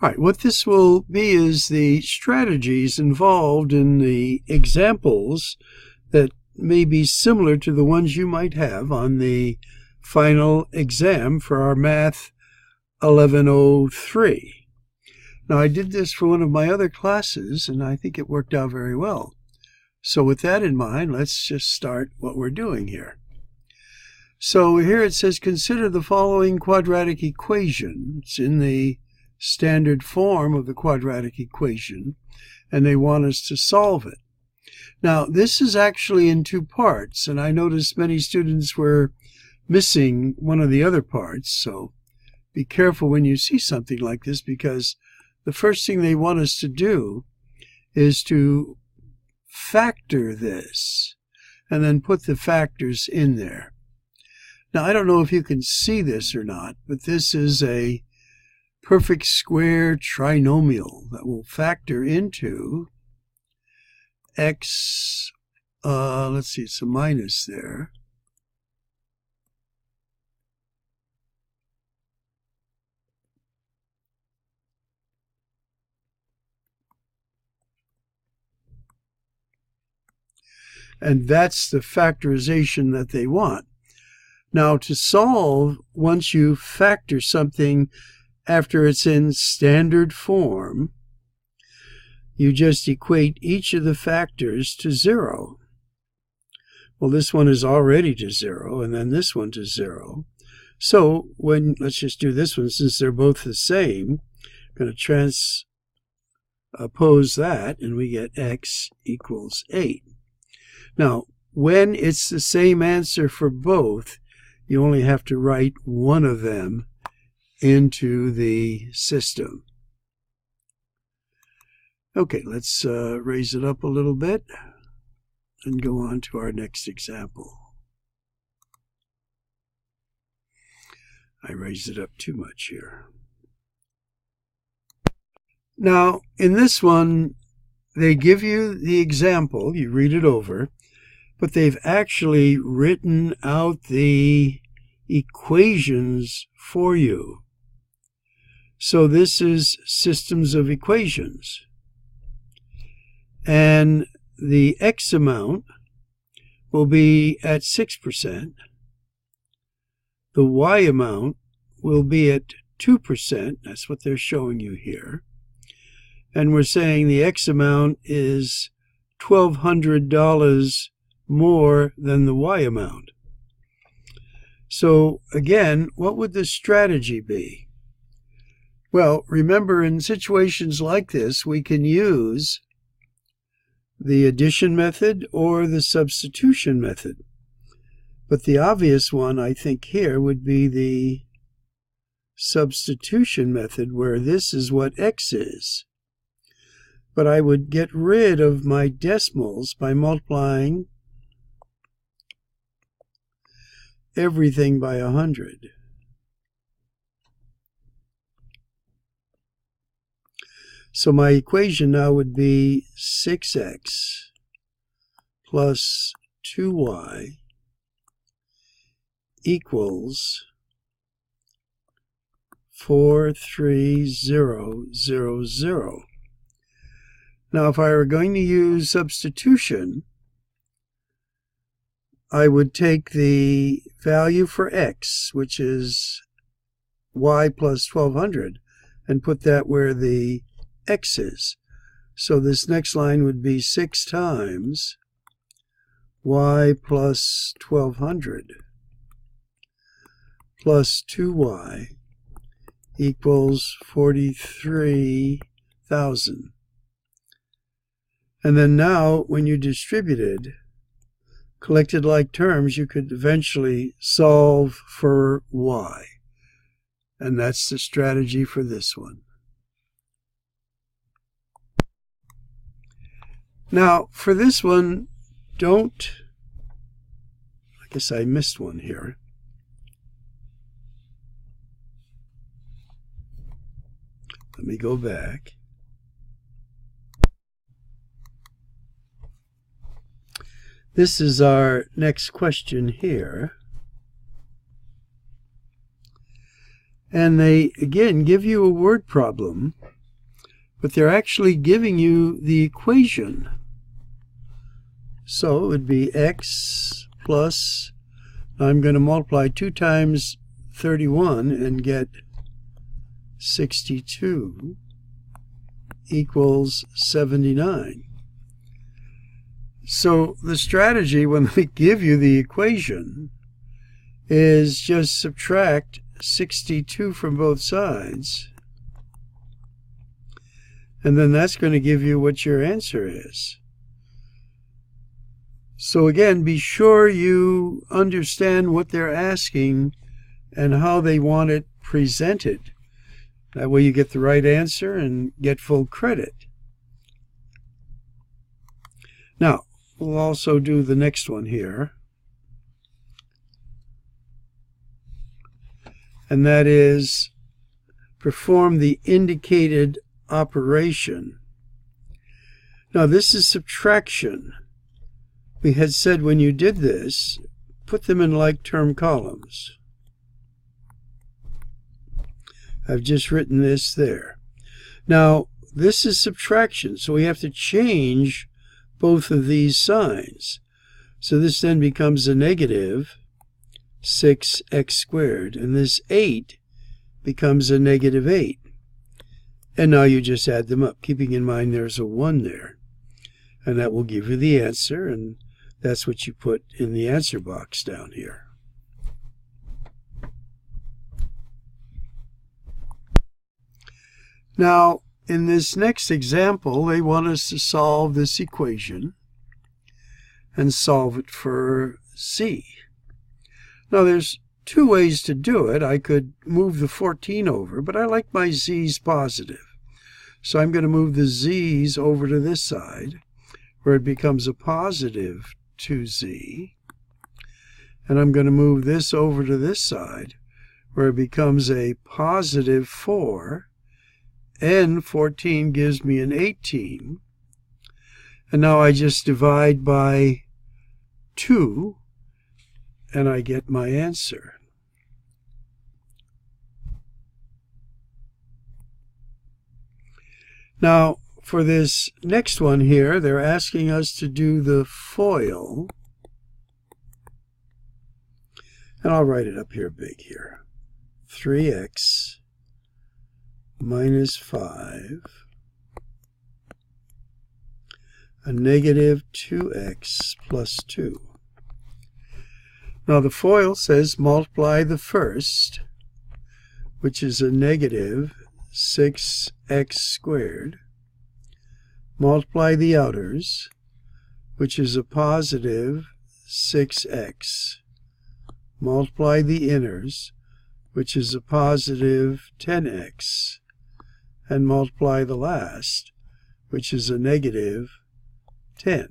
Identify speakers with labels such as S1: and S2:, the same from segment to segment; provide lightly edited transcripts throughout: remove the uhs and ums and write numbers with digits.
S1: All right, what this will be is the strategies involved in the examples that may be similar to the ones you might have on the final exam for our Math 1103. Now, I did this for one of my other classes, and I think it worked out very well. So with that in mind, let's just start what we're doing here. So here it says, consider the following quadratic equation. It's in the standard form of the quadratic equation, and they want us to solve it. Now, this is actually in two parts, and I noticed many students were missing one of the other parts, so be careful when you see something like this, because the first thing they want us to do is to factor this, and then put the factors in there. Now, I don't know if you can see this or not, but this is a perfect square trinomial that will factor into x, let's see, it's a minus there. And that's the factorization that they want. Now, to solve, once you factor something after it's in standard form, you just equate each of the factors to 0. Well, this one is already to 0, and then this one to 0. So let's just do this one, since they're both the same. I'm going to transpose that, and we get x equals 8. Now, when it's the same answer for both, you only have to write one of them into the system. Okay, let's raise it up a little bit and go on to our next example. I raised it up too much here. Now, in this one, they give you the example, you read it over, but they've actually written out the equations for you. So this is systems of equations. And the x amount will be at 6%. The y amount will be at 2%. That's what they're showing you here. And we're saying the x amount is $1,200 more than the y amount. So again, what would the strategy be? Well, remember, in situations like this, we can use the addition method or the substitution method. But the obvious one, I think, here would be the substitution method, where this is what x is. But I would get rid of my decimals by multiplying everything by 100. So my equation now would be 6x plus 2y equals 43000. Now, if I were going to use substitution, I would take the value for x, which is y plus 1200, and put that where the x is. So this next line would be 6 times y plus 1200 plus 2y equals 43,000. And then now, when you distributed, collected like terms, you could eventually solve for y. And that's the strategy for this one. Now, for this one, I guess I missed one here. Let me go back. This is our next question here. And they, again, give you a word problem, but they're actually giving you the equation. So it would be x plus, I'm going to multiply 2 times 31 and get 62 equals 79. So the strategy when they give you the equation is just subtract 62 from both sides, and then that's going to give you what your answer is. So again, be sure you understand what they're asking and how they want it presented. That way you get the right answer and get full credit. Now, we'll also do the next one here. And that is perform the indicated operation. Now this is subtraction. We had said when you did this, put them in like term columns. I've just written this there. Now this is subtraction, so we have to change both of these signs. So this then becomes a negative 6x squared, and this 8 becomes a negative 8. And now you just add them up, keeping in mind there's a 1 there. And that will give you the answer, and that's what you put in the answer box down here. Now, in this next example, they want us to solve this equation and solve it for c. Now there's 2 ways to do it. I could move the 14 over, but I like my z's positive. So I'm going to move the z's over to this side, where it becomes a positive 2z. And I'm going to move this over to this side, where it becomes a positive 4. And 14 gives me an 18. And now I just divide by 2. And I get my answer. Now, for this next one here, they're asking us to do the FOIL. And I'll write it up here big here. 3x minus 5, a negative 2x plus 2. Now the FOIL says multiply the first, which is a negative 6x squared, multiply the outers, which is a positive 6x, multiply the inners, which is a positive 10x, and multiply the last, which is a negative 10.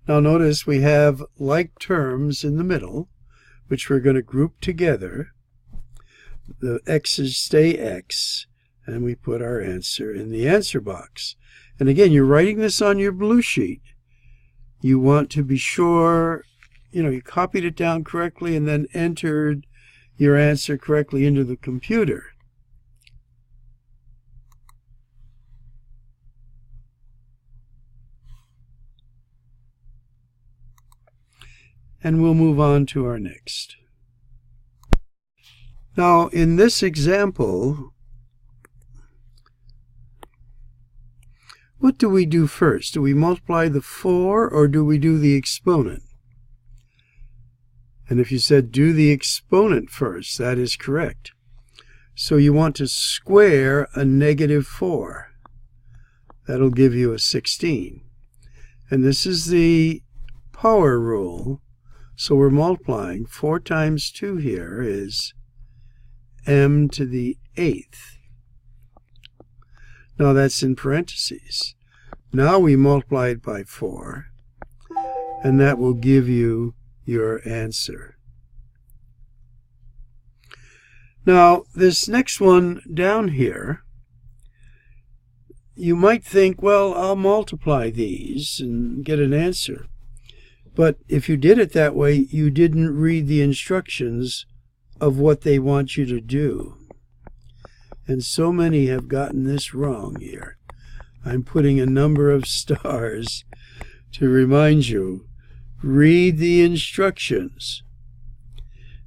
S1: Now notice we have like terms in the middle, which we're going to group together. The x's stay x, and we put our answer in the answer box. And again, you're writing this on your blue sheet. You want to be sure, you copied it down correctly and then entered your answer correctly into the computer. And we'll move on to our next. Now, in this example, what do we do first? Do we multiply the 4 or do we do the exponent? And if you said do the exponent first, that is correct. So you want to square a negative 4. That'll give you a 16. And this is the power rule. So we're multiplying. 4 times 2 here is m to the 8th. Now that's in parentheses. Now we multiply it by 4, and that will give you your answer. Now this next one down here, you might think, well, I'll multiply these and get an answer. But if you did it that way, you didn't read the instructions of what they want you to do. And so many have gotten this wrong here. I'm putting a number of stars to remind you. Read the instructions.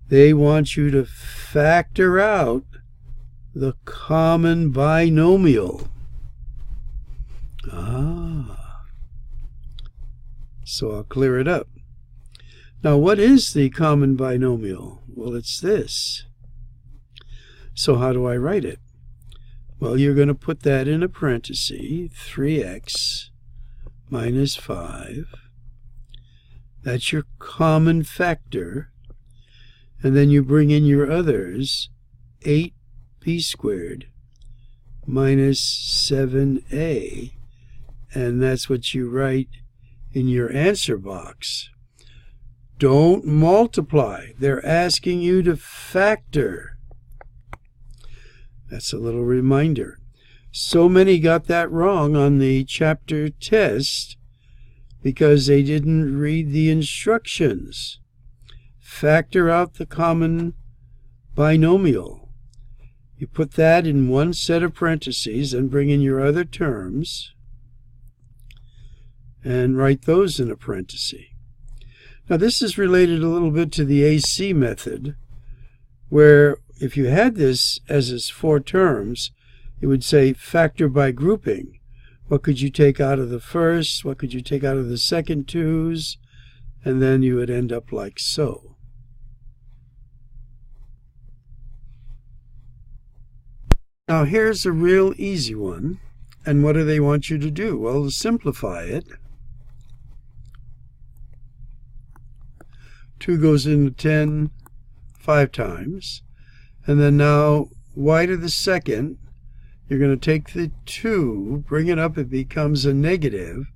S1: They want you to factor out the common binomial. So I'll clear it up. Now, what is the common binomial? Well, it's this. So how do I write it? Well, you're going to put that in a parenthesis, 3x minus 5. That's your common factor. And then you bring in your others, 8b squared minus 7a. And that's what you write in your answer box. Don't multiply. They're asking you to factor. That's a little reminder. So many got that wrong on the chapter test because they didn't read the instructions. Factor out the common binomial. You put that in one set of parentheses and bring in your other terms and write those in a parenthesis. Now this is related a little bit to the AC method, where if you had this as its 4 terms, it would say factor by grouping. What could you take out of the first? What could you take out of the second 2's? And then you would end up like so. Now here's a real easy one. And what do they want you to do? Well, to simplify it, 2 goes into 10 5 times. And then now y to the second, you're going to take the 2, bring it up, it becomes a negative.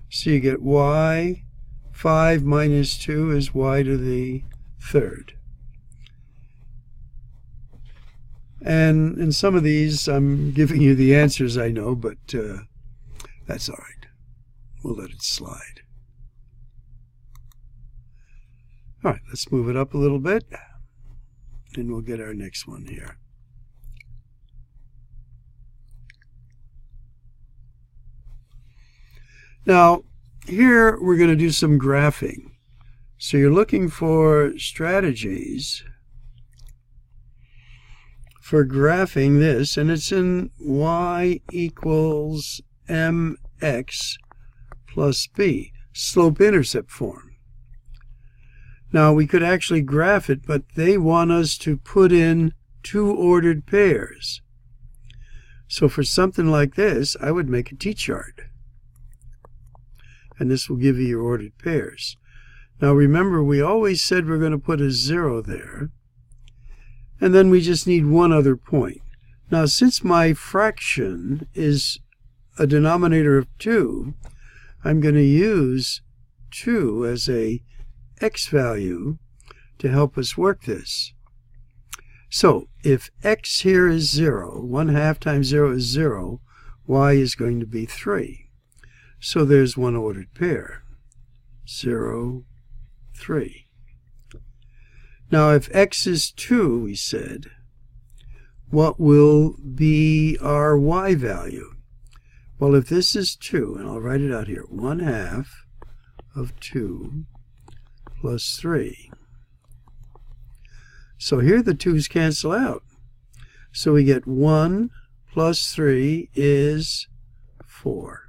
S1: So you get y, 5 minus 2 is y to the third. And in some of these, I'm giving you the answers, I know, but that's all right. We'll let it slide. All right, let's move it up a little bit, and we'll get our next one here. Now, here we're going to do some graphing. So you're looking for strategies for graphing this, and it's in y equals mx plus b, slope-intercept form. Now, we could actually graph it, but they want us to put in 2 ordered pairs. So for something like this, I would make a t-chart. And this will give you your ordered pairs. Now remember, we always said we're going to put a 0 there. And then we just need one other point. Now, since my fraction is a denominator of 2, I'm going to use 2 as a x value to help us work this. So if x here is 0, 1/2 times 0 is 0, y is going to be 3. So there's one ordered pair, 0, 3. Now if x is 2, we said, what will be our y value? Well, if this is 2, and I'll write it out here, 1/2 of 2 plus 3. So here the 2's cancel out. So we get 1 plus 3 is 4.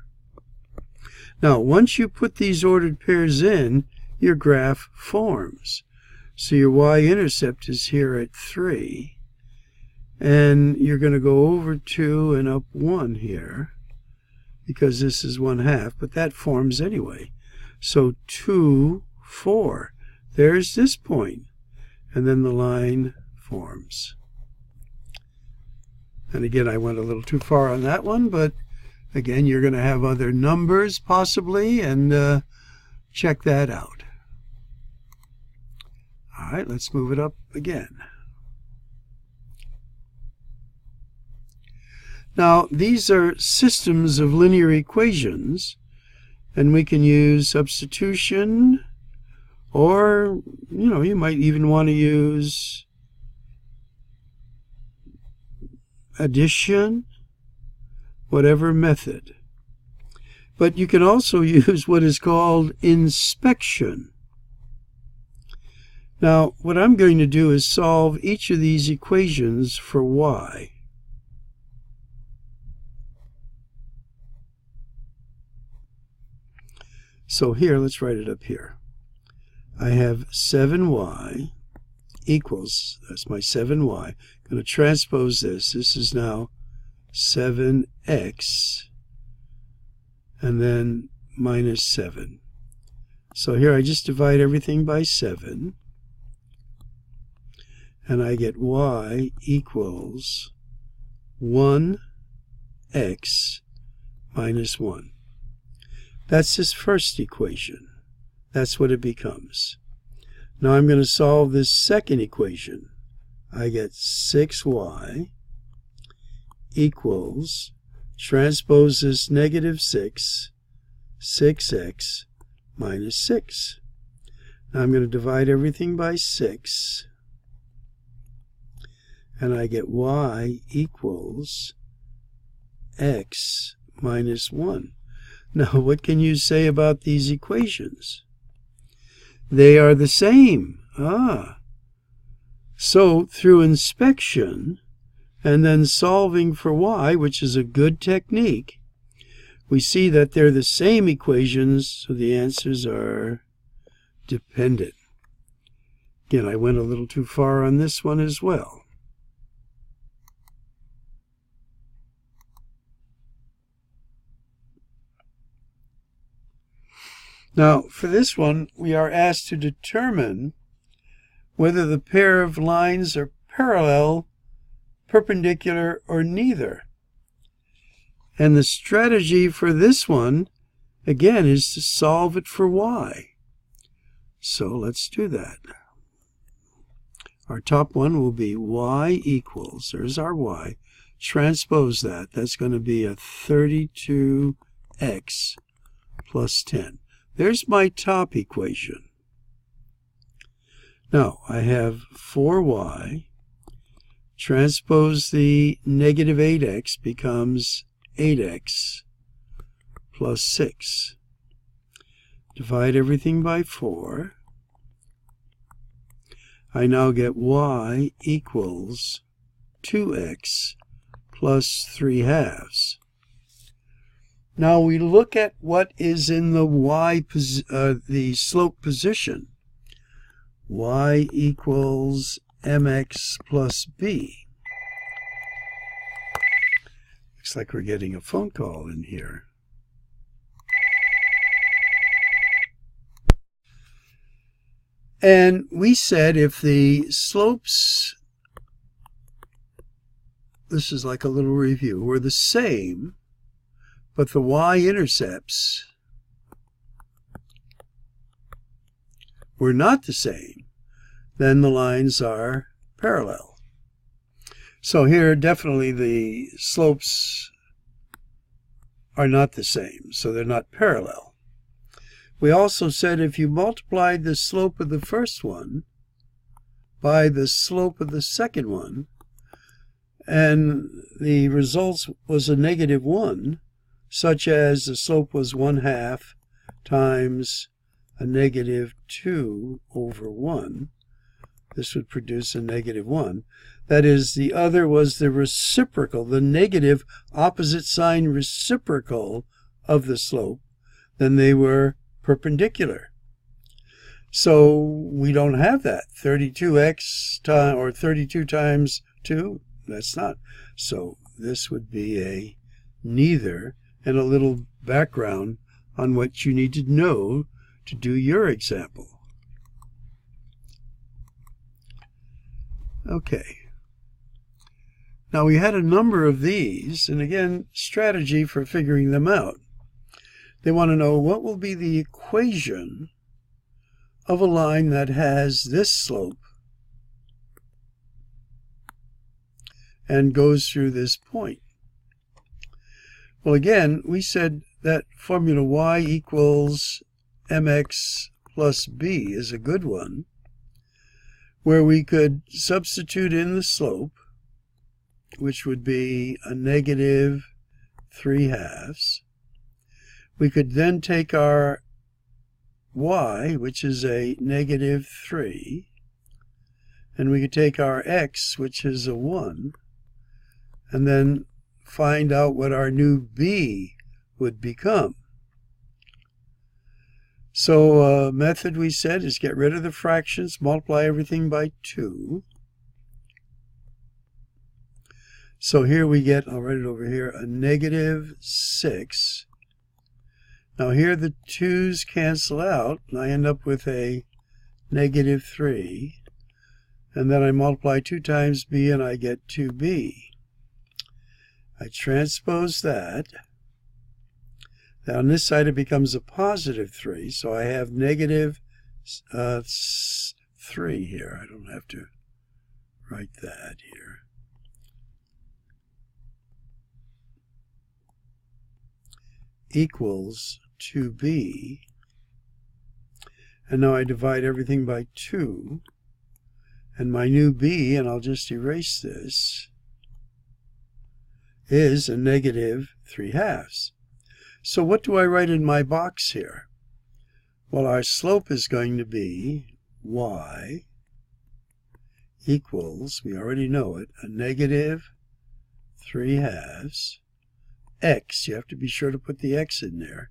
S1: Now, once you put these ordered pairs in, your graph forms. So your y-intercept is here at 3. And you're going to go over 2 and up 1 here, because this is 1/2, but that forms anyway. So 2, 4. There's this point. And then the line forms. And again, I went a little too far on that one, but again, you're going to have other numbers possibly, and check that out. All right, let's move it up again. Now, these are systems of linear equations, and we can use substitution, or, you might even want to use addition, whatever method. But you can also use what is called inspection. Now, what I'm going to do is solve each of these equations for y. So here, let's write it up here. I have 7y equals, that's my 7y. I'm going to transpose this. This is now 7x, and then minus 7. So here I just divide everything by 7, and I get y equals 1x minus 1. That's this first equation. That's what it becomes. Now I'm going to solve this second equation. I get 6y equals, transpose this negative 6x minus 6. Now I'm going to divide everything by 6, and I get y equals x minus 1. Now, what can you say about these equations? They are the same. So, through inspection and then solving for y, which is a good technique, we see that they're the same equations, so the answers are dependent. Again, I went a little too far on this one as well. Now, for this one, we are asked to determine whether the pair of lines are parallel, perpendicular, or neither. And the strategy for this one, again, is to solve it for y. So let's do that. Our top one will be y equals, there's our y, transpose that. That's going to be a 32x plus 10. There's my top equation. Now, I have 4y. Transpose the negative 8x becomes 8x plus 6. Divide everything by 4. I now get y equals 2x plus 3/2. Now we look at what is in the the slope position. Y equals mx plus b. Looks like we're getting a phone call in here. And we said if the slopes, this is like a little review, were the same, but the y-intercepts were not the same, then the lines are parallel. So here, definitely the slopes are not the same, so they're not parallel. We also said if you multiplied the slope of the first one by the slope of the second one, and the result was a -1, such as the slope was 1/2 times a -2 over 1. This would produce a -1. That is, the other was the reciprocal, the negative opposite sign reciprocal of the slope. Then they were perpendicular. So we don't have that. 32x or 32 times 2, that's not. So this would be a neither. And a little background on what you need to know to do your example. Okay. Now we had a number of these, and again, strategy for figuring them out. They want to know what will be the equation of a line that has this slope and goes through this point. Well, again, we said that formula y equals mx plus b is a good one, where we could substitute in the slope which would be a negative 3/2. We could then take our y, which is a negative 3, and we could take our x, which is a 1, and then find out what our new b would become. So a method we said is get rid of the fractions, multiply everything by 2. So here we get, I'll write it over here, a negative 6. Now here the 2's cancel out, and I end up with a negative 3. And then I multiply 2 times b, and I get 2b. I transpose that. Now on this side it becomes a positive 3, so I have negative 3 here. I don't have to write that here. Equals 2b. And now I divide everything by 2. And my new b, and I'll just erase this, is a negative 3/2. So what do I write in my box here? Well, our slope is going to be y equals, we already know it, a negative 3/2. X, you have to be sure to put the x in there.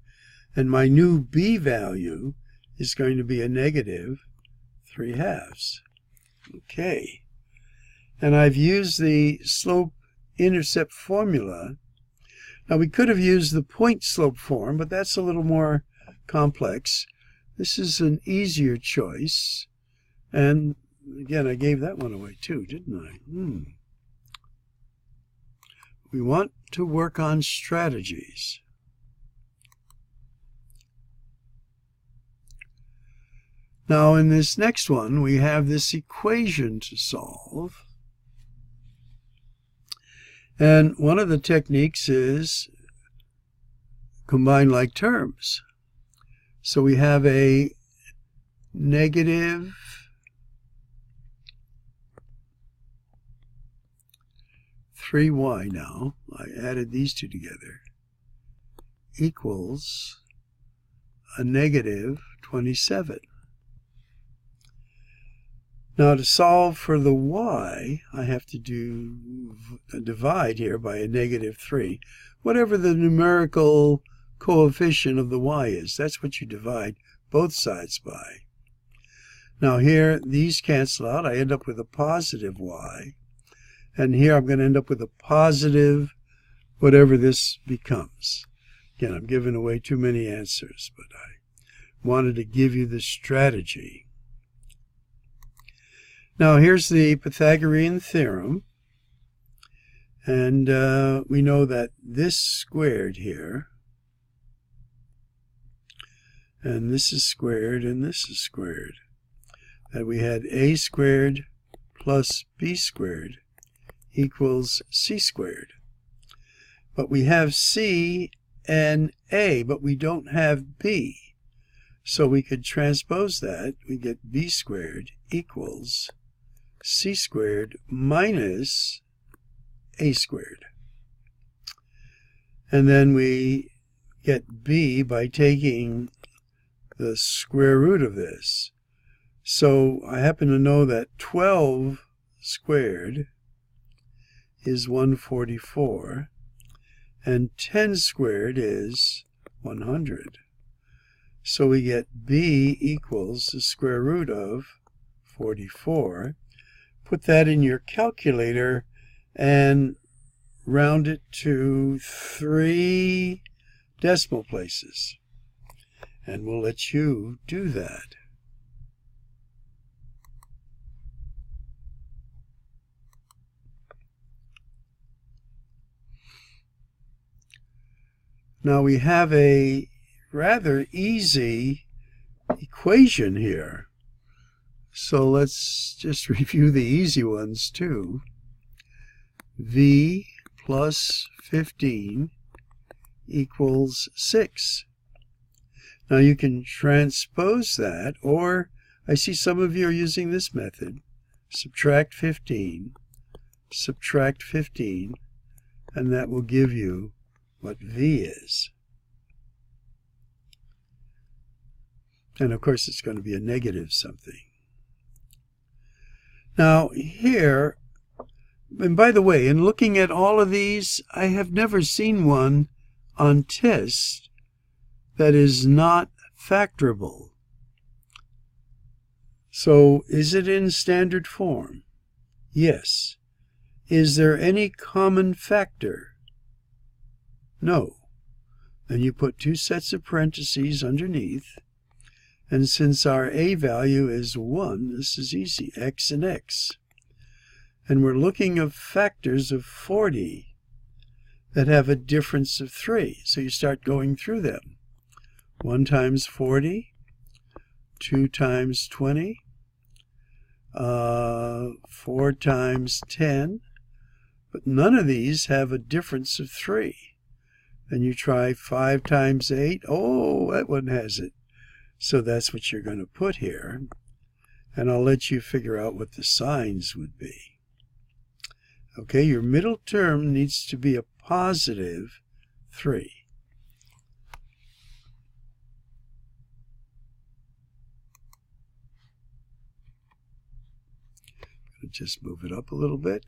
S1: And my new b value is going to be a negative 3/2. Okay. And I've used the slope-intercept formula. Now we could have used the point slope form, but that's a little more complex. This is an easier choice. And again, I gave that one away too, didn't I? We want to work on strategies. Now in this next one, we have this equation to solve. And one of the techniques is combine like terms. So we have a negative 3y now, I added these two together, equals a negative 27. Now to solve for the y, I have to do a divide here by a negative 3. Whatever the numerical coefficient of the y is, that's what you divide both sides by. Now here, these cancel out. I end up with a positive y. And here I'm going to end up with a positive whatever this becomes. Again, I'm giving away too many answers, but I wanted to give you the strategy. Now here's the Pythagorean Theorem. And we know that this squared here, and this is squared, and this is squared, that we had a squared plus b squared equals c squared. But we have c and a, but we don't have b. So we could transpose that. We get b squared equals c squared minus a squared. And then we get b by taking the square root of this. So I happen to know that 12 squared is 144, and 10 squared is 100. So we get b equals the square root of 44. Put that in your calculator and round it to 3 decimal places. And we'll let you do that. Now we have a rather easy equation here. So let's just review the easy ones too. V plus 15 equals 6. Now you can transpose that, or I see some of you are using this method. Subtract 15, subtract 15, and that will give you what v is. And of course it's going to be a negative something. Now here, and by the way, in looking at all of these, I have never seen one on test that is not factorable. So is it in standard form? Yes. Is there any common factor? No. Then you put two sets of parentheses underneath, and since our a value is 1, this is easy, x and x. And we're looking at factors of 40 that have a difference of 3. So you start going through them. 1 times 40, 2 times 20, 4 times 10. But none of these have a difference of 3. Then you try 5 times 8. Oh, that one has it. So that's what you're going to put here. And I'll let you figure out what the signs would be. Okay, your middle term needs to be a positive 3. Just move it up a little bit.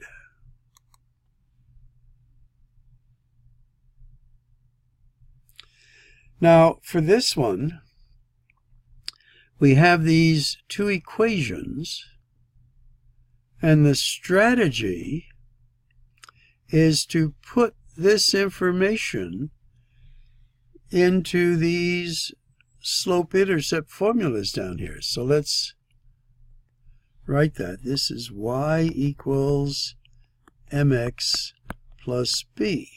S1: Now, for this one, we have these two equations, and the strategy is to put this information into these slope-intercept formulas down here. So let's write that. This is y equals mx plus b.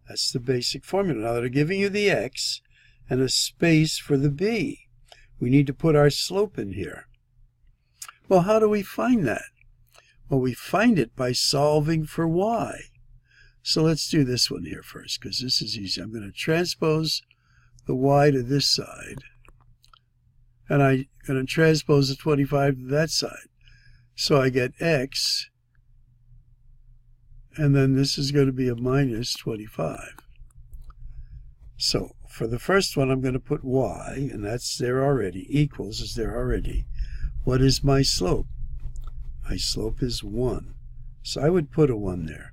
S1: That's the basic formula. Now they're giving you the x and a space for the b. We need to put our slope in here. Well, how do we find that? Well, we find it by solving for y. So let's do this one here first, because this is easy. I'm going to transpose the y to this side, and I'm going to transpose the 25 to that side. So I get x, and then this is going to be a minus 25. So for the first one, I'm going to put y, and that's there already. Equals is there already. What is my slope? My slope is 1. So I would put a 1 there.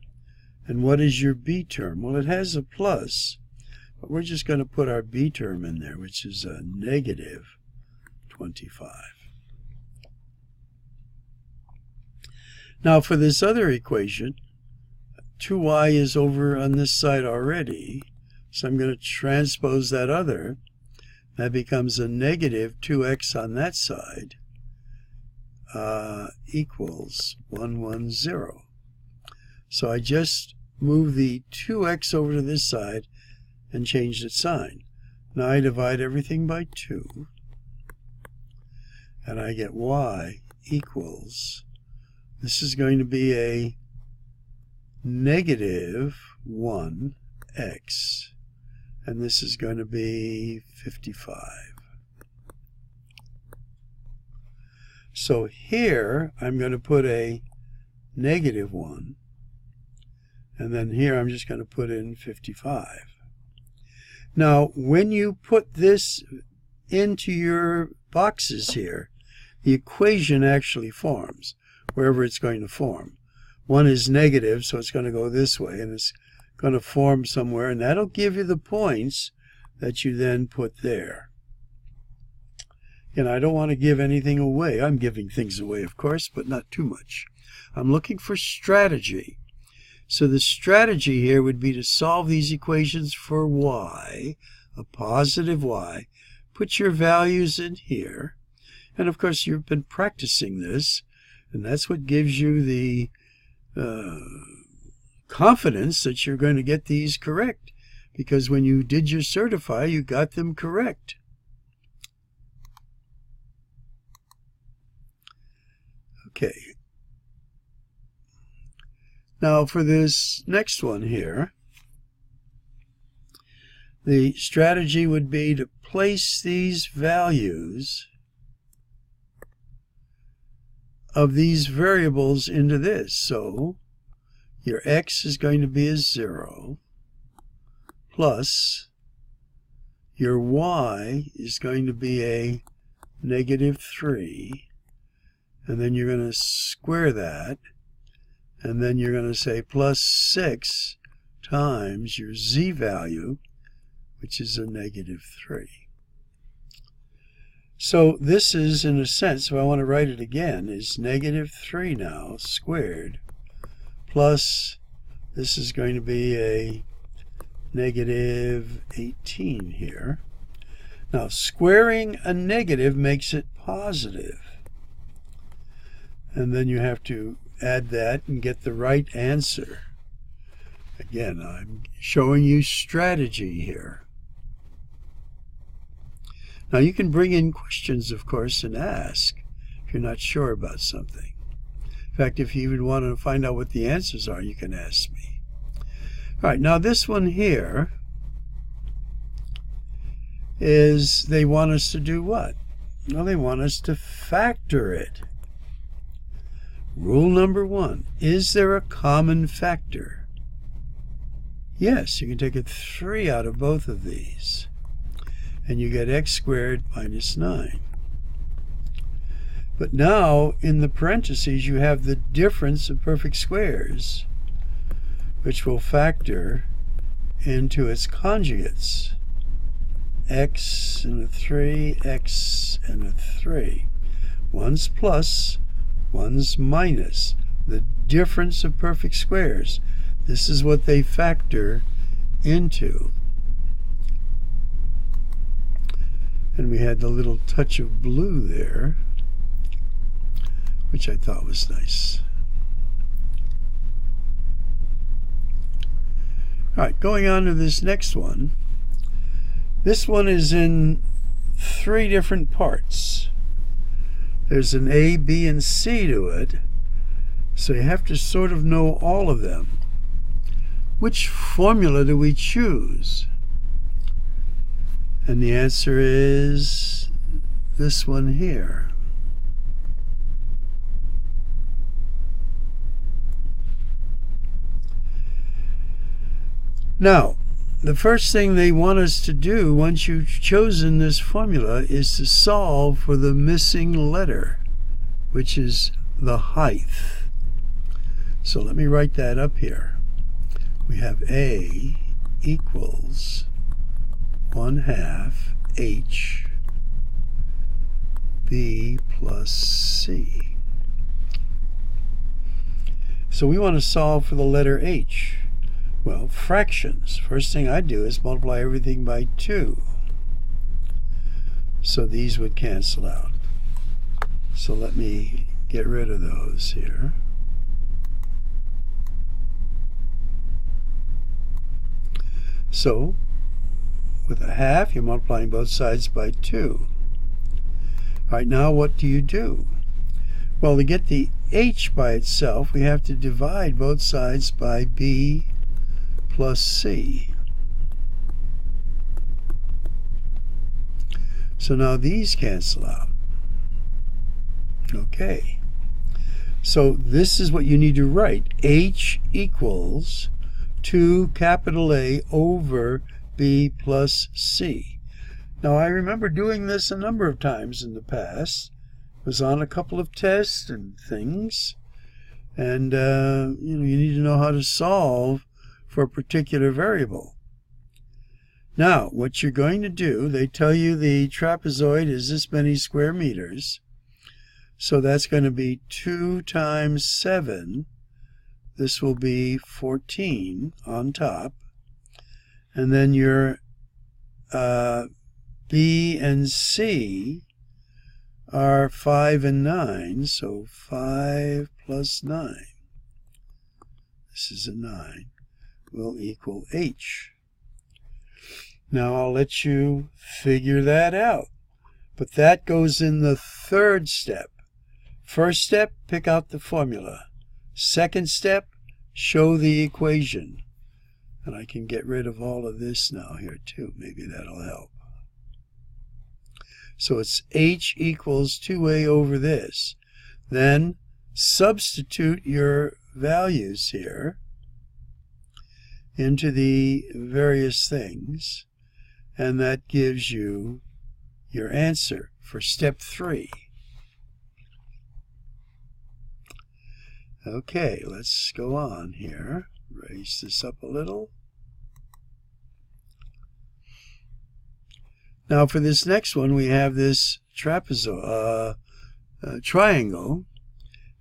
S1: And what is your b term? Well, it has a plus, but we're just going to put our b term in there, which is a negative 25. Now for this other equation, 2y is over on this side already, so I'm going to transpose that other. That becomes a negative 2x on that side, equals 110. So I just move the 2x over to this side and changed its sign. Now I divide everything by 2, and I get y equals, this is going to be a negative 1x, and this is going to be 55. So here I'm going to put a negative 1, and then here I'm just going to put in 55. Now when you put this into your boxes here, the equation actually forms wherever it's going to form. One is negative, so it's going to go this way, and it's going to form somewhere, and that'll give you the points that you then put there. And I don't want to give anything away. I'm giving things away, of course, but not too much. I'm looking for strategy. So the strategy here would be to solve these equations for y, a positive y. Put your values in here. And of course, you've been practicing this, and that's what gives you the confidence that you're going to get these correct, because when you did your certify, you got them correct. Okay. Now for this next one here, the strategy would be to place these values of these variables into this. So your x is going to be a 0 plus your y is going to be a -3, and then you're going to square that, and then you're going to say plus 6 times your z value, which is a -3. So this is, in a sense, if I want to write it again, is -3 now squared plus this is going to be a -18 here. Now, squaring a negative makes it positive. And then you have to add that and get the right answer. Again, I'm showing you strategy here. Now, you can bring in questions, of course, and ask if you're not sure about something. In fact, if you even want to find out what the answers are, you can ask me. All right, now this one here is they want us to do what? Well, they want us to factor it. Rule number 1, is there a common factor? Yes, you can take a 3 out of both of these, and you get x squared minus 9. But now, in the parentheses, you have the difference of perfect squares, which will factor into its conjugates. X and a 3, x and a 3. One's plus, one's minus. The difference of perfect squares. This is what they factor into. And we had the little touch of blue there, which I thought was nice. All right, going on to this next one. This one is in 3 different parts. There's an A, B, and C to it, so you have to sort of know all of them. Which formula do we choose? And the answer is this one here. Now, the first thing they want us to do once you've chosen this formula is to solve for the missing letter, which is the height. So let me write that up here. We have A equals 1/2 h b plus c. So we want to solve for the letter h. Well, fractions. First thing I do is multiply everything by 2. So these would cancel out. So let me get rid of those here. So with a half, you're multiplying both sides by 2. All right, now what do you do? Well, to get the h by itself, we have to divide both sides by b plus c. So now these cancel out. Okay. So this is what you need to write. H equals 2 capital A over b plus c. Now I remember doing this a number of times in the past. It was on a couple of tests and things. And you need to know how to solve for a particular variable. Now, what you're going to do, they tell you the trapezoid is this many square meters. So that's going to be 2 times 7. This will be 14 on top. And then your B and C are 5 and 9. So 5 plus 9. This is a 9. Will equal h. Now I'll let you figure that out. But that goes in the 3rd step. First step, pick out the formula. Second step, show the equation. And I can get rid of all of this now here too. Maybe that'll help. So it's h equals 2a over this. Then substitute your values here into the various things, and that gives you your answer for step 3. Okay, let's go on here. Raise this up a little. Now for this next one, we have this trapezoid triangle,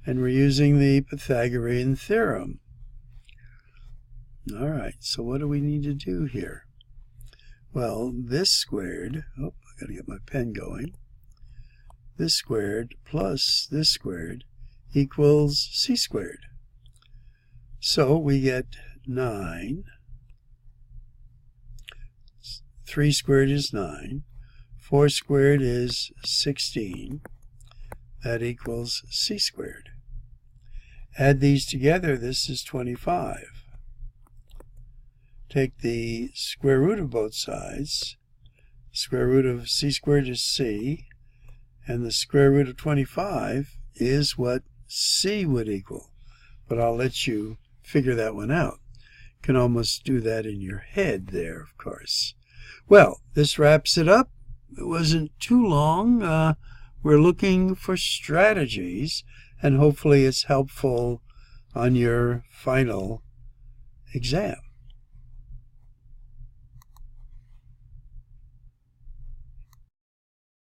S1: and we're using the Pythagorean Theorem. All right, so what do we need to do here? Well, this squared, I got to get my pen going. This squared plus this squared equals c squared. So we get 9. 3 squared is 9. 4 squared is 16. That equals c squared. Add these together, this is 25. Take the square root of both sides. Square root of c squared is c, and the square root of 25 is what c would equal. But I'll let you figure that one out. You can almost do that in your head there, of course. Well, this wraps it up. It wasn't too long. We're looking for strategies, and hopefully it's helpful on your final exam.